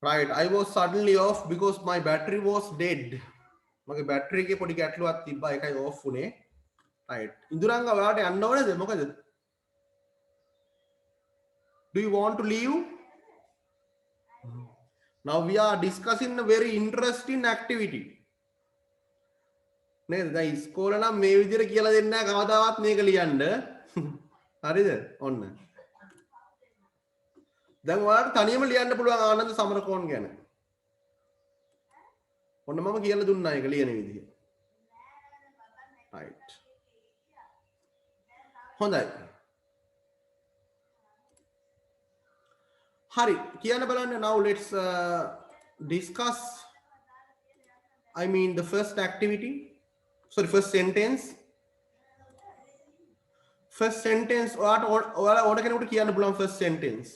Right, I was suddenly off because my battery was dead. මගේ battery එකේ පොඩි ගැටලුවක් තිබ්බා ඒකයි off වුනේ. Right. ඉඳුරංග ඔයාලට යන්න ඕනේද මොකද? Do you want to leave? Now we are discussing a very interesting activity. නේද? දැන් ඉස්කෝලේ නම් මේ විදිහට කියලා දෙන්නේ නැහැ කවදාවත් මේක ලියන්න. හරිද? ඔන්න. දැන් ඔයාලට තනියම ලියන්න පුළුවන් ආනන්ද සමරකෝන් ගැන. ඔන්න මම කියලා දුන්නා ඒක ලියන විදිහ. Right. හොඳයි. හරි කියන්න බලන්න. Now let's discuss the first activity. Sorry, first sentence. First sentence ඔයාලා ඕන කෙනෙකුට කියන්න පුළුවන් first sentence.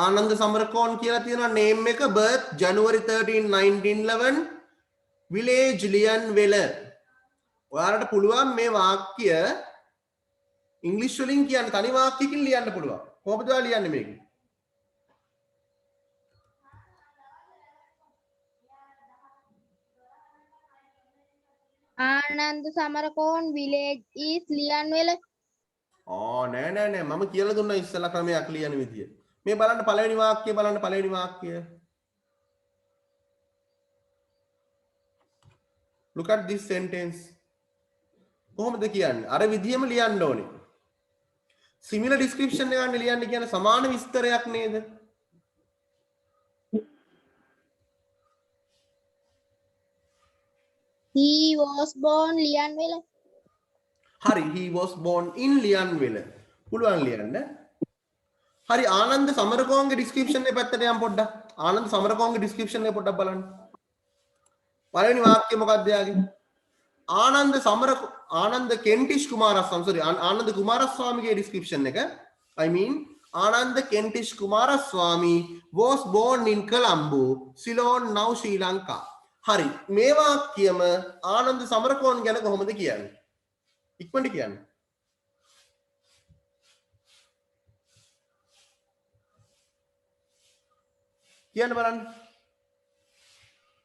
ආනන්ද සමරකෝන් කියලා තියෙනවා name එක birth January 13 1911 village ලියන්වැල. ඔයාලට පුළුවන් මේ වාක්‍ය ඉංග්‍රීසි වලින් කියන්න තනි වාක්‍යකින් ලියන්න පුළුවන්. කොහොමද ඔයාලා ලියන්නේ මේක? Ananda Samarakoon village is ලියන්වැල. නෑ මම කියලා දුන්නා ඉස්සෙල්ලා ක්‍රමයක් ලියන විදිය. මේ බලන්න පළවෙනි වාක්‍යය Look at this sentence. කොහොමද කියන්නේ? අර විදියම ලියන්න ඕනේ. Similar description එකක් ලියන්න කියන්නේ සමාන විස්තරයක් නේද? He was born ලියන්වැල. හරි, he was born in ලියන්වැල. පුළුවන් ලියන්න. හරි, ආනන්ද සමරකෝන්ගේ description එක පැත්තට යන්න පොඩ්ඩක්. ආනන්ද සමරකෝන්ගේ description එක පොඩ්ඩක් බලන්න. පළවෙනි වාක්‍යය මොකක්ද යාගේ? ආනන්ද කෙන්ටිෂ් කුමාරස්වාමී sorry ආනන්ද කුමාරස්වාමීගේ description එක Ananda කෙන්ටිෂ් Kumaraswamy was born in Colombo, Ceylon, now Sri Lanka. හරි, මේ වාක්‍යයම ආනන්ද සමරකෝන් ගැන කොහොමද කියන්නේ? ඉක්මනට කියන්න. කියන්න බලන්න.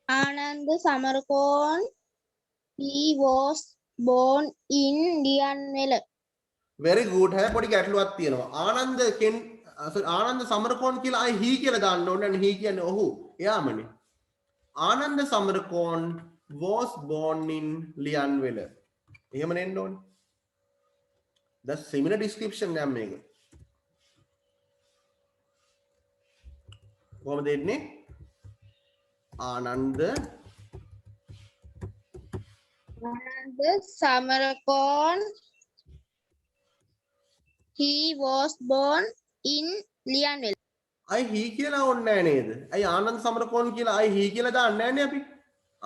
Ananda Samarakoon he was born in ලියන්වැල. very good. හැබැයි පොඩි ගැටලුවක් තියෙනවා. ආනන්ද සමරකෝන් කියලා අය he කියලා දාන්න ඕනේ. he කියන්නේ ඔහු. එයාමනේ. Ananda Samarakoon was born in ලියන්වැල. එහෙම නෙන්න ඕනේ. that's similar description එකක් මේක. කොහොමද එන්නේ? Ananda Samarakoon he was born in ලියන්වැල. අය he කියලා ඕනේ නැහැ නේද? අය ආනන්ද සමරකෝන් කියලා අය he කියලා දාන්නේ නැහැ නේ අපි.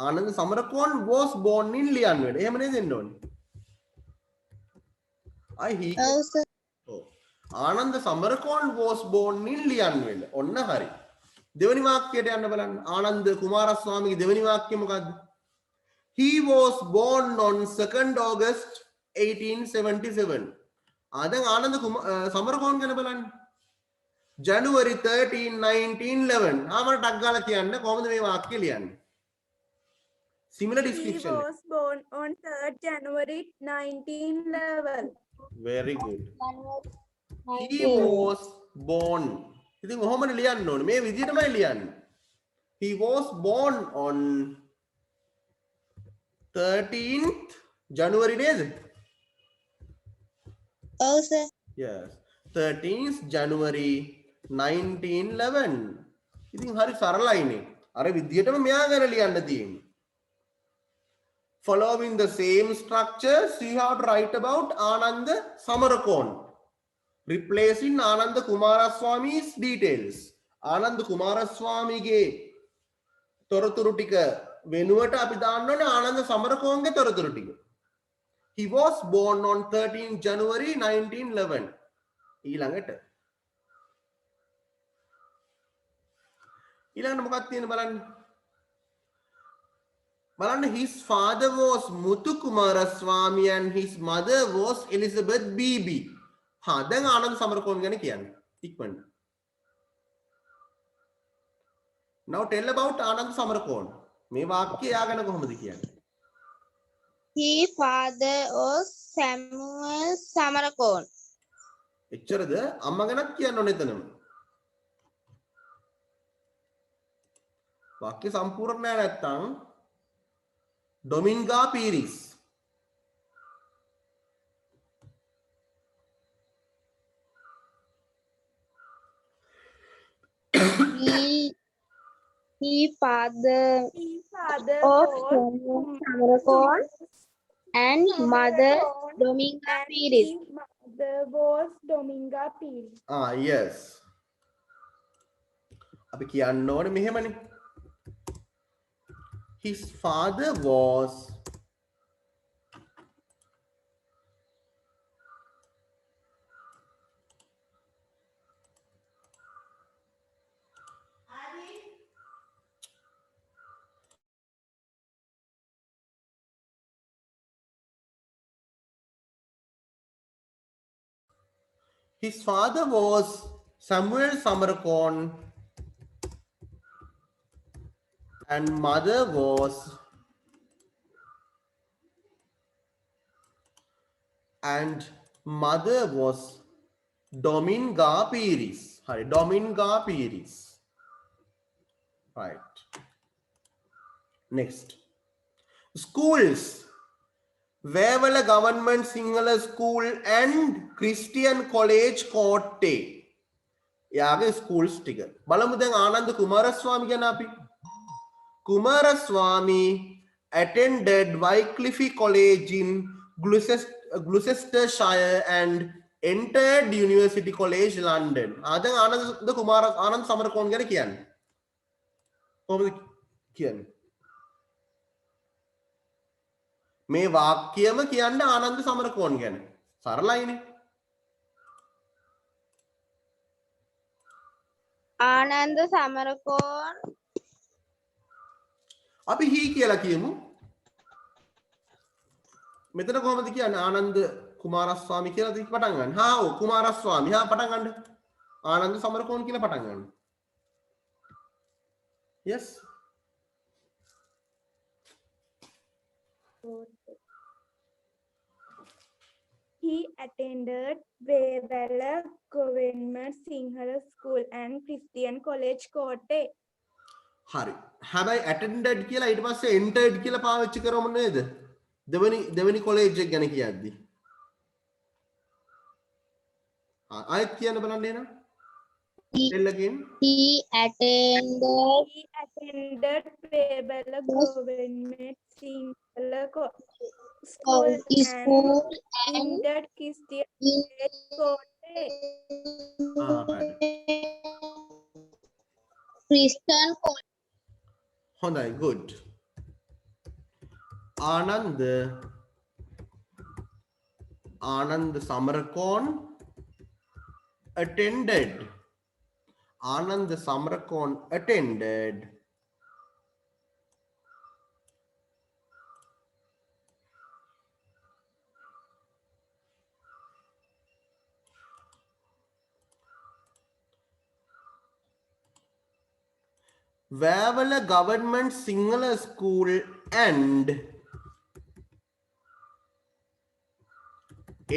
Ananda Samarakoon was born in ලියන්වැල. එහෙම නේද එන්න ඕනේ? අය he Ananda Samarakoon was born in ලියන්වැල. ඔන්න හරි. දෙවෙනි වාක්‍යයට යන්න බලන්න. ආනන්ද කුමාරස්වාමීගේ දෙවෙනි වාක්‍යය මොකද්ද? He was born on 2nd August 1877. දැන් ආනන්ද සමරකෝන් ගැන බලන්න. January 13 1911. මට ටක් ගාලා කියන්න කොහොමද මේ වාක්‍යය ලියන්නේ? Similar description. He was born on 3rd January 1911. Very good. He was born. ඉතින් කොහොමද ලියන්න ඕනේ? මේ විදිහටමයි ලියන්නේ. He was born on 13th January නේද? ඔව් සර්. Yes. 13th January 1911. ඉතින් හරි සරලයිනේ. අර විදිහටම මෙයා ගැන ලියන්න තියෙන්නේ. Following the same structure, we have to write about Ananda Samarakon, replacing Ananda Kumaraswamy's details. Ananda Kumaraswamyගේ තොරතුරු ටික වෙනුවට අපි දාන්න ඕනේ ආනන්ද සමරකෝන්ගේ තොරතුරු ටික. He was born on 13 January 1911. ඊළඟට මොකක්ද තියෙන්නේ බලන්න. his father was Muthu Kumaraswamy and his mother was Elizabeth BB. දැන් ආනන්ද සමරකෝන් ගැන කියන්න. ඉක්මනට. Now tell about Anand Samarakon. මේ වාක්‍යය යාගෙන කොහොමද කියන්නේ? His father was Samuel Samarakon. එච්චරද? අම්මා ගැනත් කියන්න ඕනේ එතනම. වාක්‍ය සම්පූර්ණ නෑ නැත්තම් ඩොමින්ගා Peiris. He father His father of was Samuel Samarakon and mother Dominga and Piris. his mother was Dominga Piris. Yes. අපි කියන්න ඕනේ මෙහෙමනේ. His father was Samuel Samarakon and mother was Dominga Piris. Hari, Dominga Piris. Right. Next. Schools. Wewala Government Sinhala School and Christian College Kotte. යාගේ schools ටික. බලමු දැන් ආනන්ද කුමාරස්වාමී ගැන අපි. Kumaraswamy attended Wycliffe College in Gloucestershire and entered University College London. දැන් ආනන්ද සමරකෝන් ගැන කියන්නේ. කොහොමද කියන්නේ? මේ වාක්‍යයම කියන්න ආනන්ද සමරකෝන් ගැන. සරලයිනේ. Ananda Samarakon. අපි හී කියලා කියමු. මෙතන කොහොමද කියන්නේ ආනන්ද කුමාරස්වාමී කියලා පටන් ගන්න. හා ඔව් කුමාරස්වාමී. හා පටන් ගන්න. ආනන්ද සමරකෝන් කියලා පටන් ගන්න. Yes. He attended Wewala Government Sinhala School and Christian College Kotte. හරි. හැබැයි attended කියලා ඊට පස්සේ entered කියලා පාවිච්චි කරමු නේද? දෙවෙනි කොලෙජ් එක ගැන කියද්දි. ආයෙත් කියන්න බලන්න එනවා. Tell again. He attended Wewala Government Sinhala School and entered Christian College Kotte. Christian College. හොඳයි good. Ananda Samarakoon attended Wewala Government Sinhala School and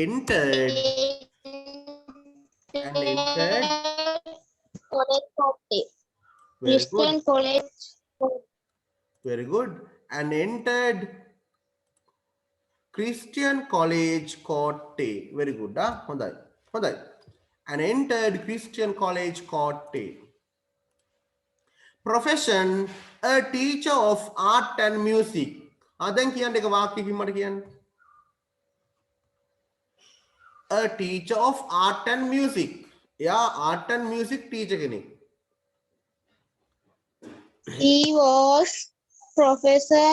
entered College Kotte. very Christian good, College. very good, and entered Christian College Kotte. Very good. හොඳයි. And entered Christian College Kotte. Profession, a teacher of art and music. දැන් කියන්න එක වාක්‍යකින් මට කියන්න. A teacher of art and music. එයා art and music teacher කෙනෙක්. He was professor,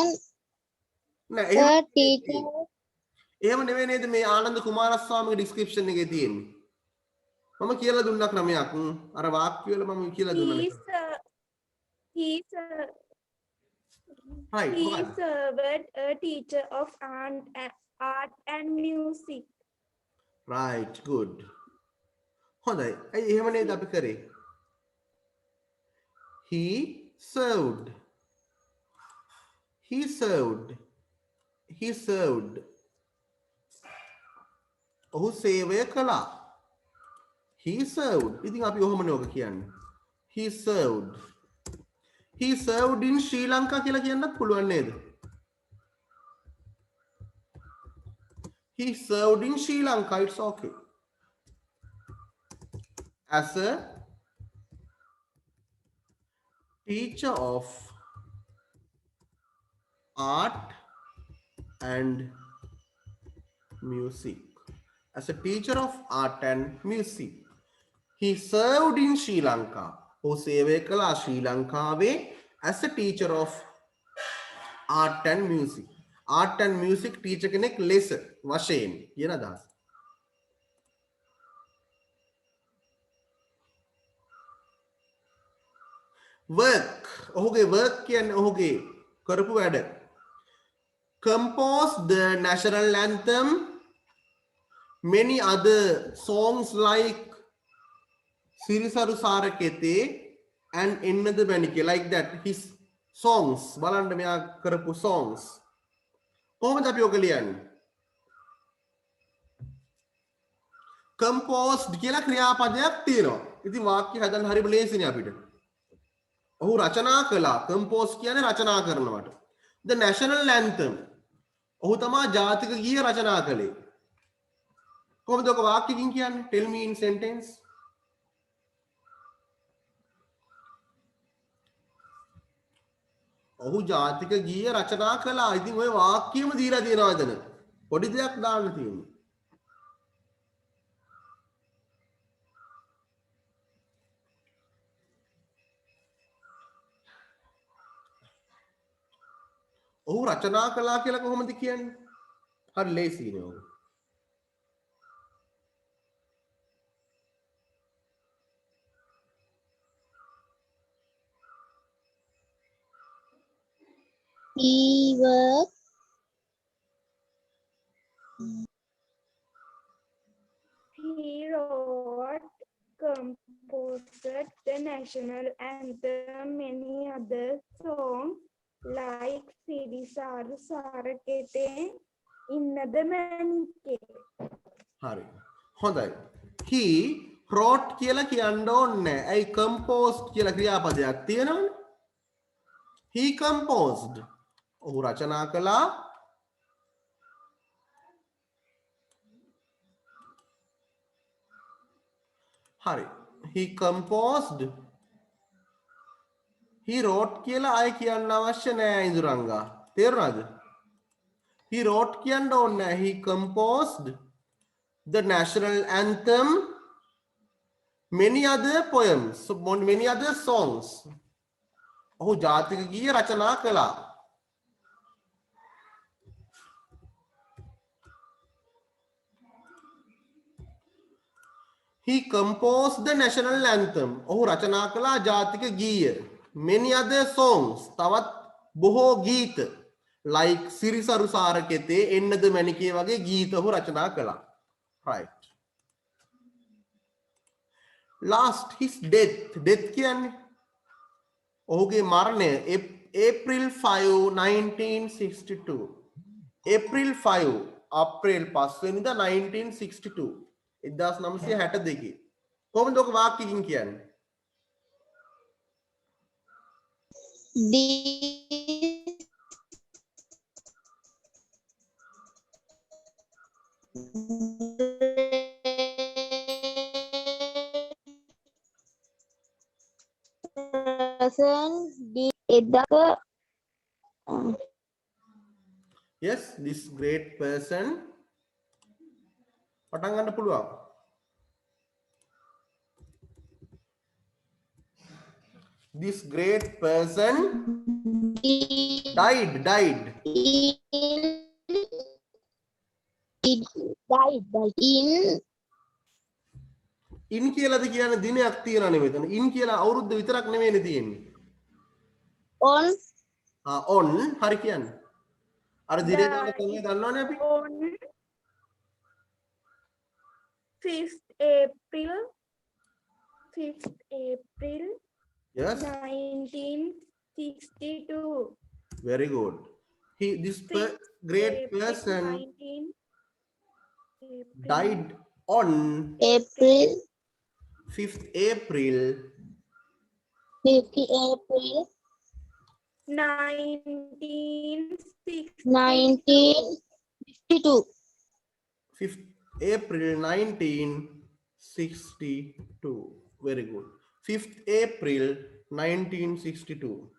නෑ a teacher. එහෙම නෙවෙයි නේද මේ ආනන්ද කුමාරස්වාමීගේ description එකේ තියෙන්නේ. මම කියලා දුන්නා ක්‍රමයක්. අර වාක්‍ය වල මම කියලා දුන්නා. He Right. served a teacher of art and music. Right, good. හොඳයි. ඇයි එහෙම නේද අපි කරේ? He served. He served. He served. ඔහු සේවය කළා. He served. ඉතින් අපි ඔහොමනේ ඔක කියන්නේ. He served. He served in Sri Lanka කියලා කියන්නත් පුළුවන් නේද? He served in Sri Lanka. It's okay. As a teacher of art and music. As a teacher of art and music. He served in Sri Lanka. ඔහු සේවය කළා ශ්‍රී ලංකාවේ as a teacher of art and music. Art and music teacher කෙනෙක් ලෙස වශයෙන් කියන අදහස. work ඔහුගේ work කියන්නේ ඔහුගේ කරපු වැඩ. compose the national anthem, many other songs like Sirisaru Sarakete and Ennada Manike, like that. His songs බලන්න මෙයා කරපු songs කොහොමද අපි ඔක ලියන්නේ? composed කියලා ක්‍රියාපදයක් තියෙනවා. ඉතින් වාක්‍ය හදන්න හරිම ලේසිනේ අපිට. ඔහු රචනා කළා. compose කියන්නේ රචනා කරනවට. the national anthem ඔහු තමයි ජාතික ගීය රචනා කළේ. කොහොමද ඔක වාක්‍යකින් කියන්නේ? tell me in sentence. ඔහු ජාතික ගීය රචනා කළා. ඉතින් ඔය වාක්‍යෙම දීලා තියෙනවා එතන. පොඩි දෙයක් දාන්න තියෙනවා. ඔහු රචනා කළා කියලා කොහොමද කියන්නේ? හරි ලේසියිනේ ඔහු. He worked. He wrote, composed the national anthem, many other songs like Sirisaru Sarakete, Innada Manike. හරි. හොඳයි. He wrote කියලා කියන්න ඕනේ. ඇයි composed කියලා ක්‍රියාපදයක් තියෙනවනේ. He composed. ඔහු රචනා කළා. හරි. He composed. He wrote කියලා ආයෙ කියන්න අවශ්‍ය නෑ ඉඳුරංගා. තේරුණාද? He wrote කියන්න ඕනේ නෑ. He composed the national anthem, many other poems, many other songs. ඔහු ජාතික ගීය රචනා කළා. He composed the national anthem. ඔහු රචනා කළා ජාතික ගීය. Many other songs. තවත් බොහෝ ගීත. Like Sirisaru Sarakete, Ennada Manike වගේ ගීත ඔහු රචනා කළා. Right. Last, his death. Death කියන්නේ ඔහුගේ මරණය April 5, 1962. April 5, අප්‍රේල් 5 වෙනිදා 1962. 1962. කොහොමද ඔක වාක්‍යකින් කියන්නේ? Yes, this great person. පටන් ගන්න පුළුවන්. This great person died. Died in කියලාද කියන්නේ දිනයක් තියනනේ මෙතන. in කියලා අවුරුද්ද විතරක් නෙමෙයිනේ තියෙන්නේ. on හරි කියන්නේ. අර දිනේ ගන්න කොහේ දන්නවනේ අපි. On 5th April Yes. 1962. 62. Very good. This Six great April person 19. died on April 5th April 50 April 1962. 1952. 5th April 1962. Very good. 5th April 1962.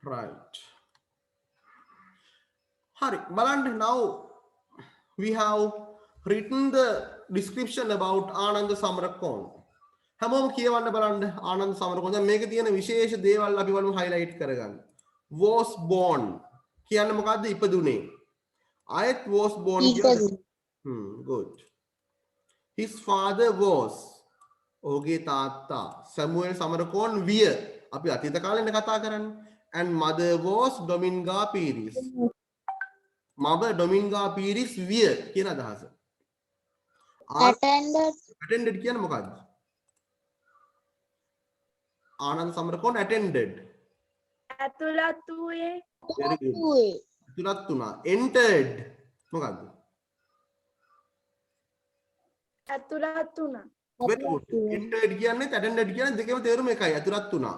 Right. Hari, Baland, now we have written the description about Anand Samarakon. හැමෝම කියවන්න බලන්න ආනන්ද සමරකෝන්. දැන් මේකේ තියෙන විශේෂ දේවල් අපි බලමු highlight කරගන්න. Was born කියන්නේ මොකද්ද? ඉපදුනේ. ආයෙත් was born කියන්නේ good. His father was ඔහුගේ තාත්තා සැමුවෙල් සමරකෝන් විය. අපි අතීත කාලෙනේ කතා කරන්නේ. And mother was Dominga Piris. mother Dominga Piris විය කියන අදහස. attended කියන්නේ මොකද්ද? Anand Samarakon attended. ඇතුළත් වූයේ. Very good. ඇතුළත් වුණා. Entered. මොකද්ද? ඇතුළත් වුණා. Very good. Entered කියන්නේ attended කියන්නේ දෙකේම තේරුම එකයි. ඇතුළත් වුණා.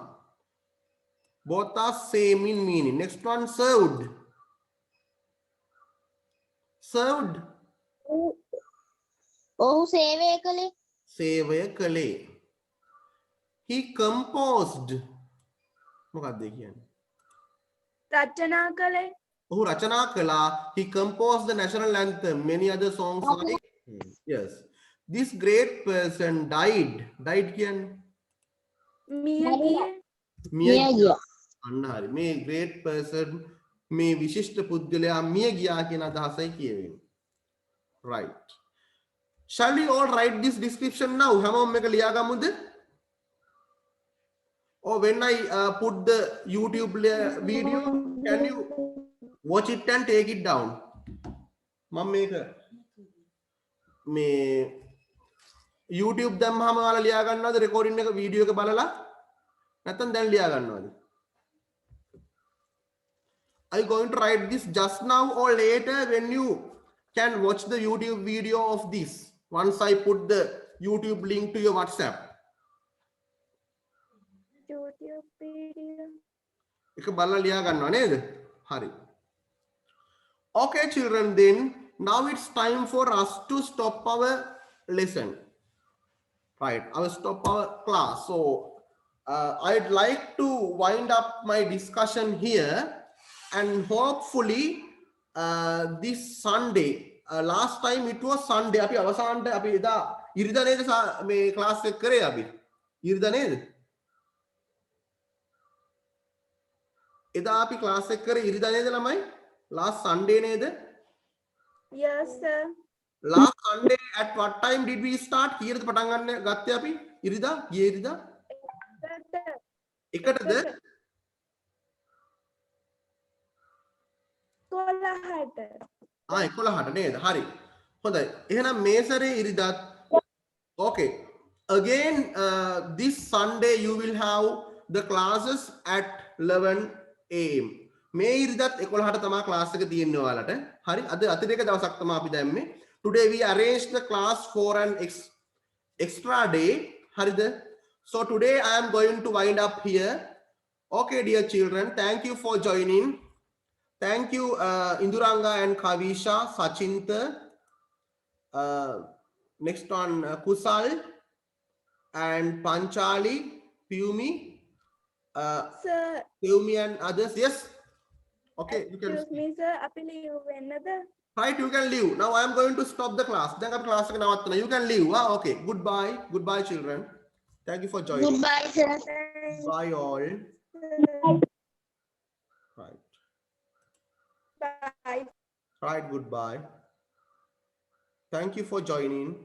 Both are same in meaning. Next one, served. Served. ඔහු සේවය කළේ. සේවය කළේ. He composed. මොකක්ද කියන්නේ? රචනා කළේ. ඔහු රචනා කළා. He composed the national anthem. Many other songs like yes. This great person died. Died කියන්නේ මිය ගියේ. මිය ගියා. අන්න හරි. මේ great person මේ විශිෂ්ට පුද්ගලයා මිය ගියා කියන අදහසයි කියවෙන්නේ. Right. Shall we all write this description now? හැමෝම මේක ලියාගමුද? Or when I put the YouTube video, can you watch it and take it down? මම මේක මේ YouTube දැම්මම ඔයාලා ලියා ගන්නවද රෙකෝඩින් එක වීඩියෝ එක බලලා? නැත්නම් දැන් ලියා ගන්නවද? Are you going to write this just now or later when you can watch the YouTube video of this? Once I put the YouTube link to your WhatsApp. YouTube video. එක බලලා ලියා ගන්නවා නේද? හරි. Okay children, then now it's time for us to stop our lesson. Right, I will stop our class. So I'd like to wind up my discussion here and hopefully this Sunday, last time it was Sunday, අපි අවසානට අපි එදා ඉරිදා නේද මේ class එක කරේ අපි? ඉරිදා නේද? එදා අපි ක්ලාස් එක කරේ ඉරිදා නේද ළමයි? last Sunday නේද? Yes sir. Last Sunday at what time did we start? කීයටද පටන් ගන්න ගත්තේ අපි? ඉරිදා? ගියේ ඉරිදා? එකටද? 11ට. 11ට නේද? හරි. හොඳයි. එහෙනම් මේ සැරේ ඉරිදාත් okay. Again this Sunday you will have the classes at 11 am. මේ ඉරිදාත් 11ට තමයි ක්ලාස් එක තියෙන්නේ ඔයාලට. හරි. අද අතිරේක දවසක් තමයි අපි දැම්මේ. Today we arranged the class for an extra day. Harida. So today I am going to wind up here. Okay, dear children, thank you for joining. Thank you, Induranga and Kavisha, Sachinta. Next one, Kusal and Panchali, Piumi, Sir. Piumi and others. Yes. Okay, you can. Excuse me sir. අපි leave වෙන්නද? Right, you can leave. Now I am going to stop the class. Then class you can leave. Okay, goodbye. Goodbye, children. Thank you for joining. Goodbye, sir. Bye, all. Right. Bye. Right, goodbye. Thank you for joining.